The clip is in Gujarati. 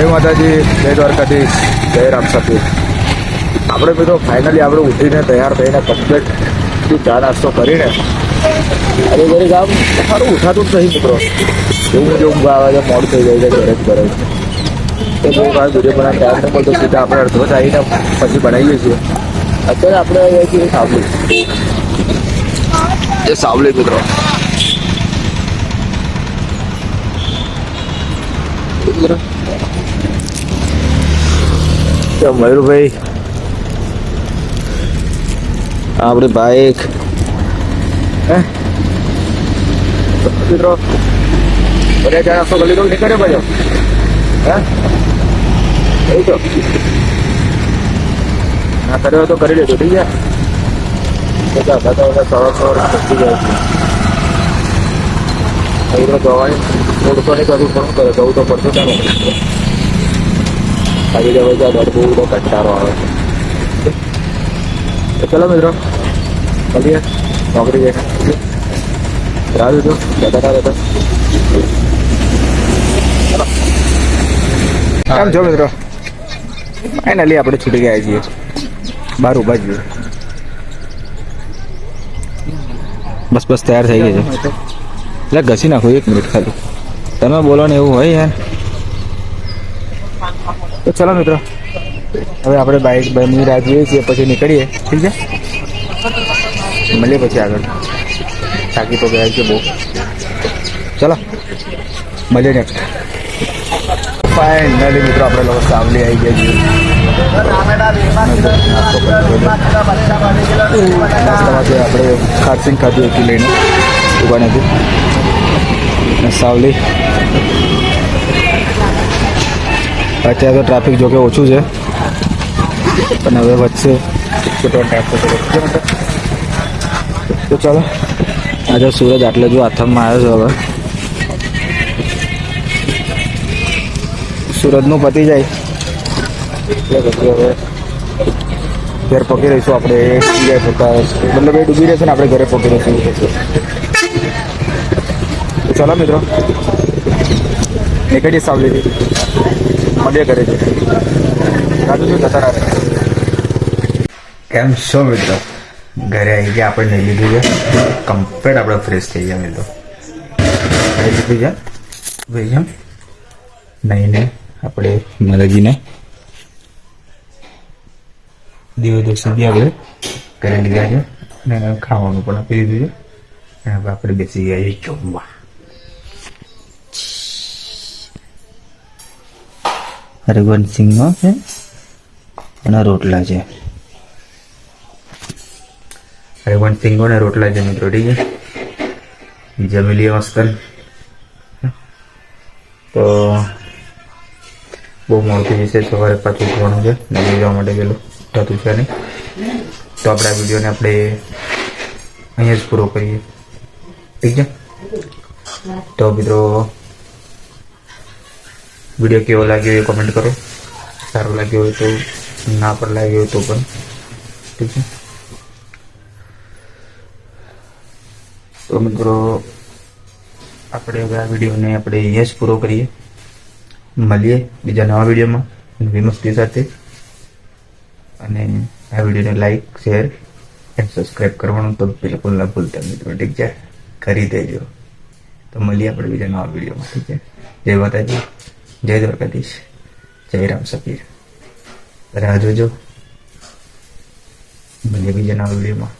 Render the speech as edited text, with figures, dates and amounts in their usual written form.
જય માતાજી, જય દ્વારકાધીશ, જય રામ સપીર. આપણે મિત્રો ફાઇનલી આપણે ઉઠીને તૈયાર થઈને કમ્પ્લીટ ચા નાસ્તો કરીને હવે ઘરે આમ સારું ઉઠાતું જ નહીં મિત્રો. એવું જો ઊંઘ આવે છે, મોડું થઈ જાય છે, ઘરે જ કરે છે. તો બહુ વાર વિડીયો બનાવવાનો ટાઈમ ન મળતો, સીધા આપણે અડધો જ આવીને પછી બનાવીએ છીએ. અત્યારે આપણે આવ્યા છીએ સાવલી, એ સાવલી મિત્રો. મયુરભાઈ આપણી બાઈક મિત્રો બધા જણા આખો ગલી રોડ નીકળ્યો બાજુ હે તો ના કર્યો તો કરી લેજો. ઠીક છે બધા સવાર થઈ જાય છે. દવાની થોડું તો નહીં કરવું પણ કરે જવું તો પડતું ત્યાં આવી જવાય ત્યાં ઘર બહુ બધો કંટાળો આવે છે. તો ચલો મિત્રો મળીએ નોકરી જઈને. રાહ દીધો જતા રહેતા. કેમ છો મિત્રો? ફાઇનલી આપણે છૂટી ગયા છીએ, બહાર ઉભા છીએ. બસ તૈયાર થઈ ગઈ છે. એટલે ઘસી નાખો 1 મિનિટ ખાલી. તમે બોલો ને એવું હોય યાર. તો ચલો મિત્રો હવે આપણે બાઈકની રાહ જોઈએ છીએ, પછી નીકળીએ. ઠીક છે, મળીએ પછી આગળ. થાકી તો ગયા છે બહુ. ચલો મળીએ નેક્સ્ટ. ફાઇનલી મિત્રો આપણે લોકો સાવલી આવી ગયા છીએ. નાસ્તામાંથી આપણે ખારસિંગ ખાધી હતી લઈને દુકાનેથી. સાવલી અત્યારે તો ટ્રાફિક જોકે ઓછું છે, પણ હવે વચ્ચે છૂટો ટાઈપ તો ચાલો. આજે સૂરજ આટલે જો આથમમાં આવ્યો છે. હવે સૂરજનું પતી જાય એટલે પછી હવે ઘેર પકી રહીશું આપણે. મતલબ એ ડૂબી રહેશે ને આપણે ઘરે પકી રહીશું. ચાલો મિત્રો નીકળીએ સાવલીથી, મળીએ ઘરે છે. રાજુ શું થતા રહે. કેમ છો મિત્રો? ઘરે આવી ગયા આપણે. નહીં લીધું છે કમ્પ્લીટ, આપણે ફ્રેશ થઈ ગયા મિત્રો. નહીં લીધું છે ભાઈ જેમ નહીં ને આપણે મરજીને દીવો તો સુધી આપણે કરી લીધા છે અને ખાવાનું પણ આપી દીધું છે. અને હવે આપણે બેસી ગયા છીએ જમવા. હરવંતસિંહમાં છે અને રોટલા છે. હરવંતસિંહ ને રોટલા છે મિત્રો. ઠીક છે, જમી લઈએ મસ્ત. તો બહુ મોડું થઈ જશે, સવારે પાછું ઉઠવાનું છે, નવી જવા માટે પેલું થતું છે નહીં. તો આપણે આ વિડીયોને આપણે અહીંયા જ પૂરો કરીએ. ઠીક છે, તો મિત્રો વિડીયો કેવો લાગ્યો એ કમેન્ટ કરો. સારો લાગ્યો હોય તો, ના પણ લાગ્યો હોય તો પણ ઠીક છે. તો મિત્રો આપણે હવે આ વિડીયોને આપણે અહીંયા જ પૂરો કરીએ. મળીએ બીજા નવા વિડીયોમાં નવી મસ્તી સાથે. અને આ વિડીયોને લાઈક, શેર એન્ડ સબસ્ક્રાઈબ કરવાનું તો બિલકુલ ના ભૂલતા મિત્રો. ઠીક છે, કરી દેજો. તો મળીએ આપણે બીજા નવા વિડીયોમાં. ઠીક છે, જય માતાજી, જય દ્વારકાધીશ, જય રામ સપીર. રાહ જોજો, મળીએ બીજા નવા વિડીયોમાં.